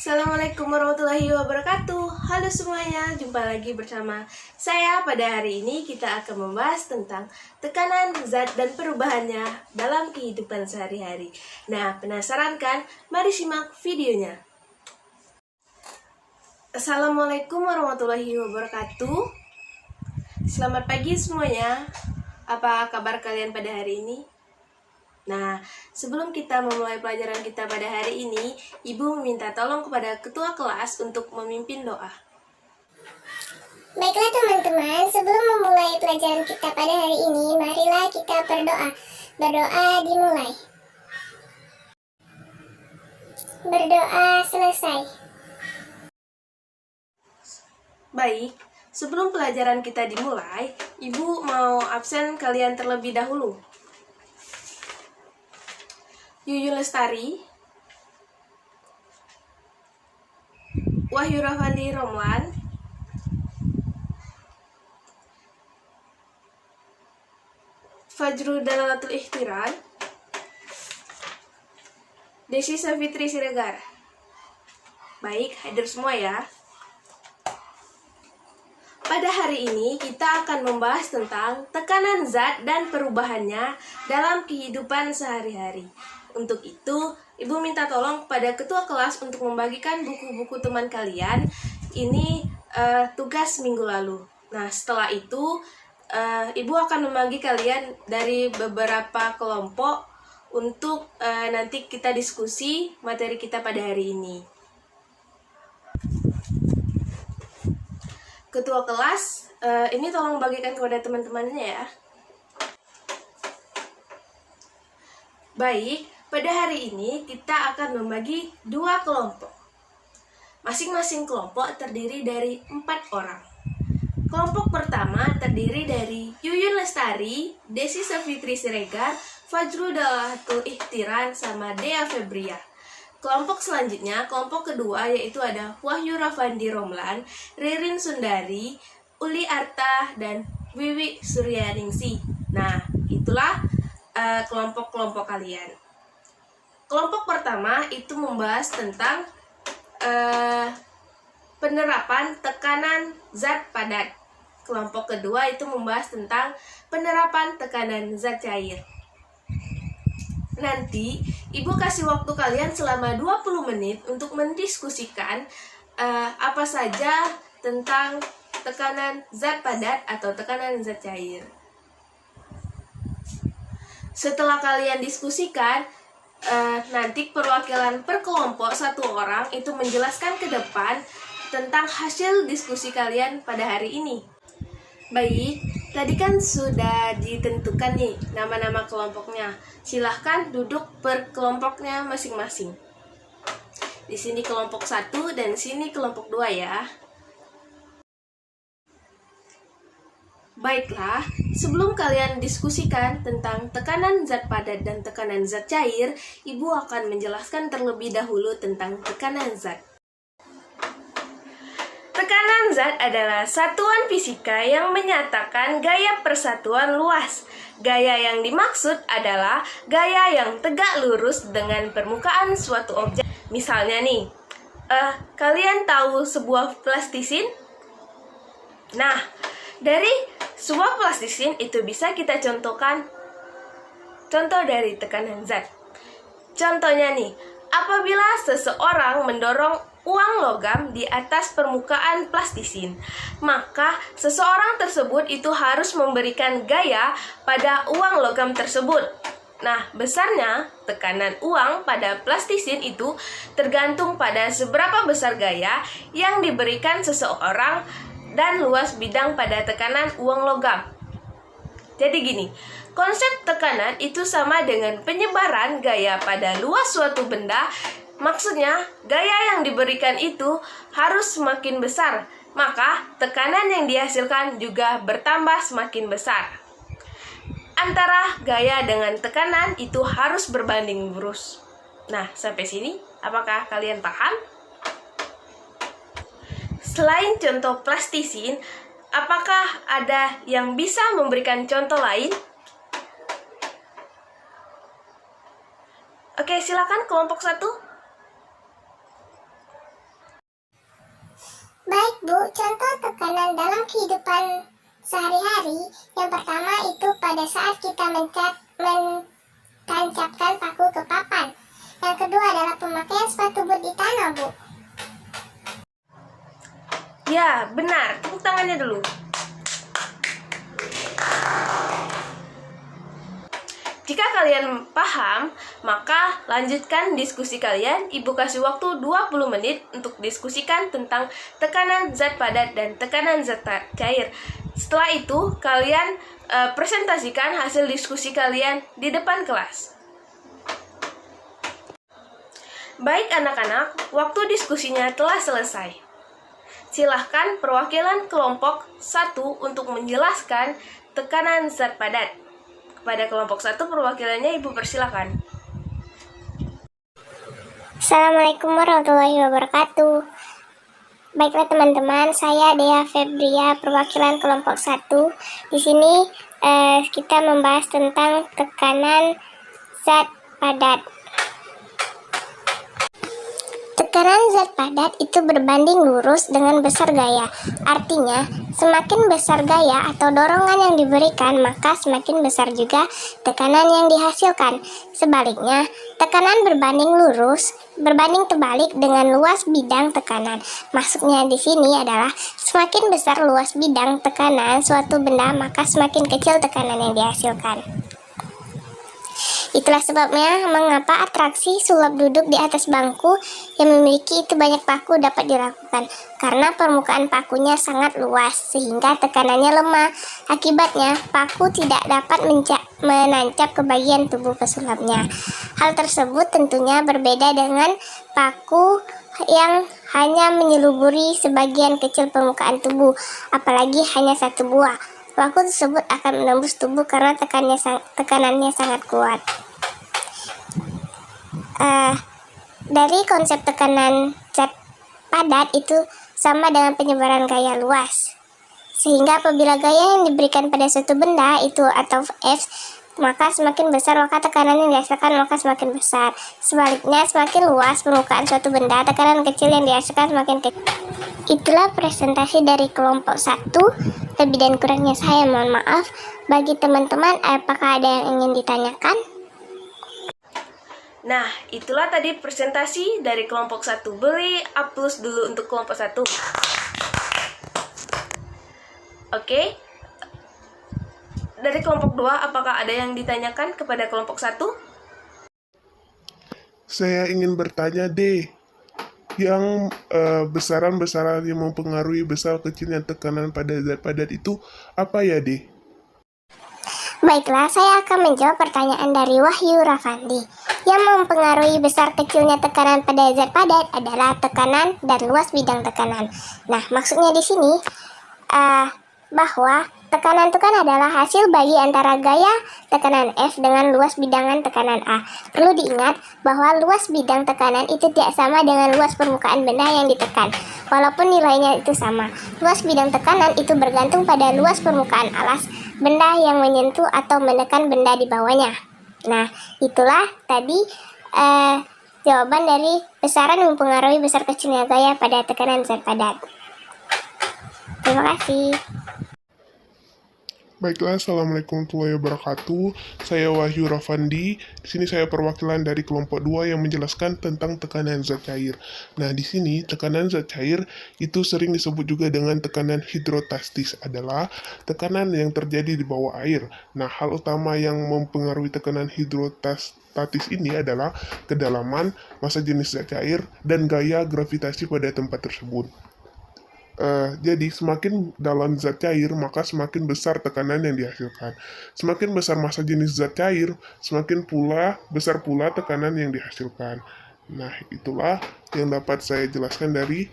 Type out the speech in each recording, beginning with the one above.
Assalamualaikum warahmatullahi wabarakatuh. Halo semuanya, jumpa lagi bersama saya. Pada hari ini kita akan membahas tentang tekanan zat dan perubahannya dalam kehidupan sehari-hari. Nah, penasaran kan? Mari simak videonya. Assalamualaikum warahmatullahi wabarakatuh. Selamat pagi semuanya. Apa kabar kalian pada hari ini? Nah, sebelum kita memulai pelajaran kita pada hari ini, Ibu meminta tolong kepada ketua kelas untuk memimpin doa. Baiklah teman-teman, sebelum memulai pelajaran kita pada hari ini, marilah kita berdoa. Berdoa dimulai. Berdoa selesai. Baik, sebelum pelajaran kita dimulai, Ibu mau absen kalian terlebih dahulu. Yuyun Lestari, Wahyu Rafandi Romlan, Fajru Dalalatul Ihtiran, Desi Savitri Siregar. Baik, hadir semua ya. Pada hari ini kita akan membahas tentang tekanan zat dan perubahannya dalam kehidupan sehari-hari. Untuk itu, Ibu minta tolong pada ketua kelas untuk membagikan buku-buku teman kalian. Ini tugas minggu lalu. Nah, setelah itu Ibu akan membagi kalian dari beberapa kelompok untuk nanti kita diskusi materi kita pada hari ini. Ketua kelas, ini tolong bagikan kepada teman-temannya ya. Baik, pada hari ini kita akan membagi dua kelompok. Masing-masing kelompok terdiri dari 4 orang. Kelompok pertama terdiri dari Yuyun Lestari, Desi Savitri Siregar, Fajru Dalalatul Ihtiran, sama Dea Febria. Kelompok selanjutnya, kelompok kedua yaitu ada Wahyu Rafandi Romlan, Ririn Sundari, Uli Arta, dan Wiwi Suryaningsi. Nah, itulah kelompok-kelompok kalian. Kelompok pertama itu membahas tentang penerapan tekanan zat padat. Kelompok kedua itu membahas tentang penerapan tekanan zat cair. Nanti Ibu kasih waktu kalian selama 20 menit untuk mendiskusikan apa saja tentang tekanan zat padat atau tekanan zat cair. Setelah kalian diskusikan, nanti perwakilan per kelompok 1 orang itu menjelaskan ke depan tentang hasil diskusi kalian pada hari ini. Baik, tadi kan sudah ditentukan nih nama-nama kelompoknya. Silahkan duduk per kelompoknya masing-masing. Di sini kelompok 1 dan sini kelompok 2 ya. Baiklah, sebelum kalian diskusikan tentang tekanan zat padat dan tekanan zat cair, Ibu akan menjelaskan terlebih dahulu tentang tekanan zat. Tekanan zat adalah satuan fisika yang menyatakan gaya persatuan luas. Gaya yang dimaksud adalah gaya yang tegak lurus dengan permukaan suatu objek. Misalnya nih, kalian tahu sebuah plastisin? Nah, dari sebuah plastisin itu bisa kita contohkan contoh dari tekanan zat. Contohnya nih, apabila seseorang mendorong uang logam di atas permukaan plastisin, maka seseorang tersebut itu harus memberikan gaya pada uang logam tersebut. Nah, besarnya tekanan uang pada plastisin itu tergantung pada seberapa besar gaya yang diberikan seseorang dan luas bidang pada tekanan uang logam. Jadi gini, konsep tekanan itu sama dengan penyebaran gaya pada luas suatu benda. Maksudnya, gaya yang diberikan itu harus semakin besar, maka tekanan yang dihasilkan juga bertambah semakin besar. Antara gaya dengan tekanan itu harus berbanding lurus. Nah, sampai sini, apakah kalian paham? Selain contoh plastisin, apakah ada yang bisa memberikan contoh lain? Oke, silakan kelompok 1. Bu, contoh tekanan dalam kehidupan sehari-hari yang pertama itu pada saat kita mentancapkan paku ke papan. Yang kedua adalah pemakaian sepatu boot di tanah, Bu. Ya, benar. Tepuk tangannya dulu. Jika kalian paham, maka lanjutkan diskusi kalian. Ibu kasih waktu 20 menit untuk diskusikan tentang tekanan zat padat dan tekanan zat cair. Setelah itu, kalian presentasikan hasil diskusi kalian di depan kelas. Baik anak-anak, waktu diskusinya telah selesai. Silahkan perwakilan kelompok 1 untuk menjelaskan tekanan zat padat. Pada kelompok 1 perwakilannya Ibu persilakan. Assalamualaikum warahmatullahi wabarakatuh. Baiklah teman-teman, saya Dea Febria, perwakilan kelompok 1. Di sini kita membahas tentang tekanan zat padat. Tekanan zat padat itu berbanding lurus dengan besar gaya. Artinya, semakin besar gaya atau dorongan yang diberikan, maka semakin besar juga tekanan yang dihasilkan. Sebaliknya, tekanan berbanding terbalik dengan luas bidang tekanan. Maksudnya di sini adalah semakin besar luas bidang tekanan suatu benda, maka semakin kecil tekanan yang dihasilkan. Itulah sebabnya mengapa atraksi sulap duduk di atas bangku yang memiliki itu banyak paku dapat dilakukan, karena permukaan pakunya sangat luas sehingga tekanannya lemah. Akibatnya paku tidak dapat menancap ke bagian tubuh pesulapnya. Hal tersebut tentunya berbeda dengan paku yang hanya menyeluburi sebagian kecil permukaan tubuh, apalagi hanya satu buah. Paku tersebut akan menembus tubuh karena tekanannya sangat kuat. Dari konsep tekanan zat padat itu sama dengan penyebaran gaya luas. Sehingga apabila gaya yang diberikan pada suatu benda itu atau F, maka semakin besar maka tekanan yang dihasilkan maka semakin besar. Sebaliknya, semakin luas permukaan suatu benda, tekanan kecil yang dihasilkan semakin kecil. Itulah presentasi dari kelompok 1. Lebih dan kurangnya saya mohon maaf. Bagi teman-teman, apakah ada yang ingin ditanyakan? Nah, itulah tadi presentasi dari kelompok 1. Beri A+ dulu untuk kelompok 1. Oke. Dari kelompok 2, apakah ada yang ditanyakan kepada kelompok 1? Saya ingin bertanya deh, yang besaran-besaran yang mempengaruhi besar kecilnya tekanan pada zat padat itu apa ya deh? Baiklah, saya akan menjawab pertanyaan dari Wahyu Rafandi. Yang mempengaruhi besar kecilnya tekanan pada zat padat adalah tekanan dan luas bidang tekanan. Nah, maksudnya di sini bahwa tekanan itu kan adalah hasil bagi antara gaya tekanan F dengan luas bidangan tekanan A. Perlu diingat bahwa luas bidang tekanan itu tidak sama dengan luas permukaan benda yang ditekan, walaupun nilainya itu sama. Luas bidang tekanan itu bergantung pada luas permukaan alas benda yang menyentuh atau menekan benda di bawahnya. Nah, itulah tadi jawaban dari besaran mempengaruhi besar kecilnya gaya pada tekanan zat padat. Terima kasih. Baiklah, Assalamualaikum warahmatullahi wabarakatuh. Saya Wahyu Rafandi. Di sini saya perwakilan dari kelompok 2 yang menjelaskan tentang tekanan zat cair. Nah, di sini tekanan zat cair itu sering disebut juga dengan tekanan hidrostatis, adalah tekanan yang terjadi di bawah air. Nah, hal utama yang mempengaruhi tekanan hidrostatis ini adalah kedalaman, massa jenis zat cair, dan gaya gravitasi pada tempat tersebut. Jadi semakin dalam zat cair maka semakin besar tekanan yang dihasilkan. Semakin besar massa jenis zat cair, semakin besar pula tekanan yang dihasilkan. Nah, itulah yang dapat saya jelaskan dari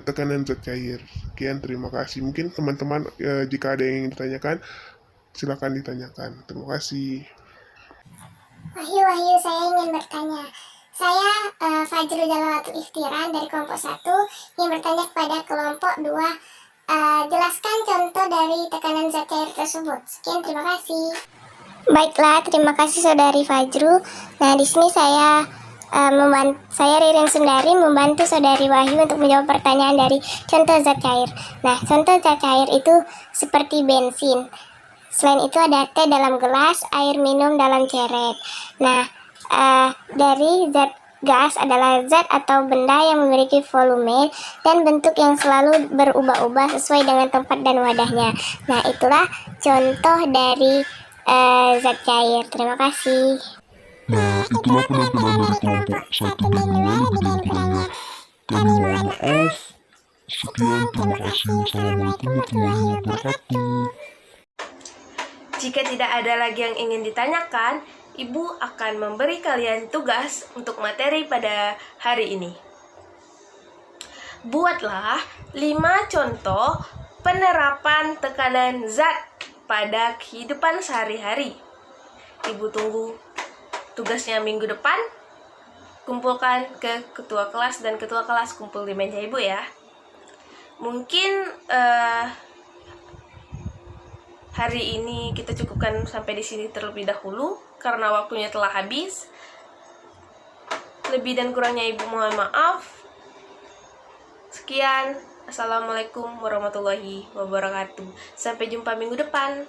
tekanan zat cair. Sekian, terima kasih. Mungkin teman-teman jika ada yang ingin ditanyakan, silakan ditanyakan. Terima kasih. Wahyu, saya ingin bertanya. Saya Fajrul Jalalatul Ikhtiran dari kelompok 1 yang bertanya kepada kelompok 2. Jelaskan contoh dari tekanan zat cair tersebut. Sekian, terima kasih. Baiklah, terima kasih saudari Fajrul. Nah, di sini saya Saya Ririn Sundari membantu Saudari Wahyu untuk menjawab pertanyaan dari contoh zat cair. Nah, contoh zat cair itu seperti bensin. Selain itu ada teh dalam gelas, air minum dalam ceret. Nah, dari zat gas adalah zat atau benda yang memiliki volume dan bentuk yang selalu berubah-ubah sesuai dengan tempat dan wadahnya. Nah, itulah contoh dari zat cair. Terima kasih. Nah, itulah penampilan dari kelompok 1 dan 2 lebih dan kurangnya. Kami mohon maaf. Sekian, terima kasih. Wassalamualaikum warahmatullahi wabarakatuh. Jika tidak ada lagi yang ingin ditanyakan, Ibu akan memberi kalian tugas untuk materi pada hari ini. Buatlah 5 contoh penerapan tekanan zat pada kehidupan sehari-hari. Ibu tunggu tugasnya minggu depan. Kumpulkan ke ketua kelas dan ketua kelas kumpul di meja Ibu ya. Mungkin hari ini kita cukupkan sampai di sini terlebih dahulu karena waktunya telah habis. Lebih dan kurangnya Ibu mohon maaf. Sekian. Assalamualaikum warahmatullahi wabarakatuh. Sampai jumpa minggu depan.